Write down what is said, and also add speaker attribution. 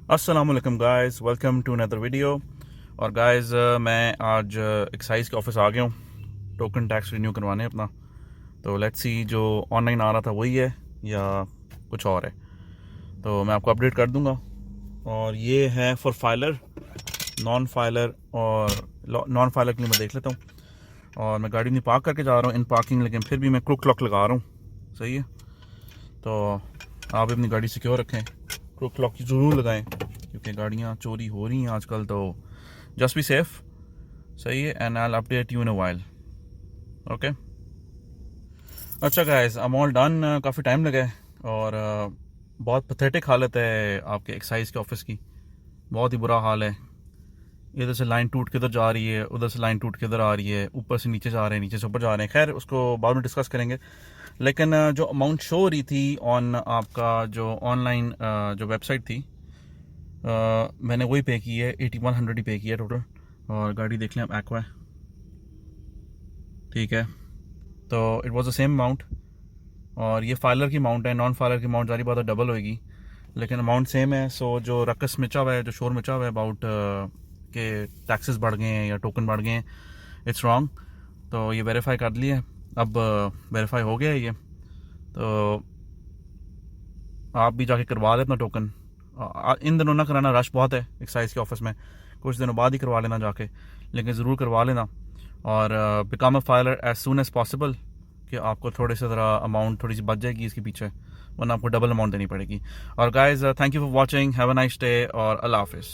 Speaker 1: अस्सलाम वालेकुम guys, welcome to another video. और गाइस मैं आज एक्साइज के ऑफिस आ गया हूँ टोकन टैक्स रिन्यू करवाने अपना। तो लेट्स सी जो ऑनलाइन आ रहा था वही है या कुछ और है, तो मैं आपको अपडेट कर दूंगा। और ये है फॉर फाइलर, नॉन फाइलर। और नॉन फाइलर के लिए मैं देख लेता हूँ। और मैं गाड़ी नहीं पार्क करके जा रहा हूँ इन पार्किंग, लेकिन फिर भी मैं क्रुक लॉक लगा रहा हूँ। सही है, तो आप अपनी गाड़ी सिक्योर रखें, क्रुक लॉक की ज़रूर लगाएं क्योंकि गाड़ियाँ चोरी हो रही हैं आजकल। तो जस्ट बी सेफ। सही है, and I will update you in a while. Okay. अच्छा guys, I am all done. काफ़ी टाइम लगा है और बहुत पथेटिक हालत है आपके एक्साइज के ऑफिस की। बहुत ही बुरा हाल है। इधर से लाइन टूट के इधर जा रही है, उधर से लाइन टूट के इधर आ रही है, ऊपर से नीचे जा रहे हैं, नीचे से ऊपर जा रहे हैं। खैर उसको बाद में डिस्कस करेंगे। लेकिन जो अमाउंट शो हो रही थी ऑन आपका जो ऑनलाइन जो वेबसाइट थी, मैंने वही पे की है, 8100 ही पे किया टोटल। और गाड़ी देख लें आप, एक्वा है, ठीक है। तो it was the same amount. और ये फाइलर की अमाउंट है, नॉन फाइलर की अमाउंट जारी बात है डबल होगी, लेकिन अमाउंट सेम है। सो जो रकस मचा हुआ है, जो शोर मचा हुआ है अबाउट के टैक्सेस बढ़ गए हैं या टोकन बढ़ गए हैं, इट्स रॉन्ग। तो ये वेरीफाई कर लिया, अब वेरीफाई हो गया है ये। तो आप भी जाके करवा लें अपना टोकन। इन दिनों ना कराना, रश बहुत है एक्साइज के ऑफिस में, कुछ दिनों बाद ही करवा लेना जाके, लेकिन ज़रूर करवा लेना। और become a filer as soon as possible, कि आपको थोड़े से ज़रा अमाउंट थोड़ी सी बच जाएगी इसके पीछे, वरना आपको डबल अमाउंट देनी पड़ेगी। और guys, thank you for watching, have a nice day और अल्लाह हाफिज़।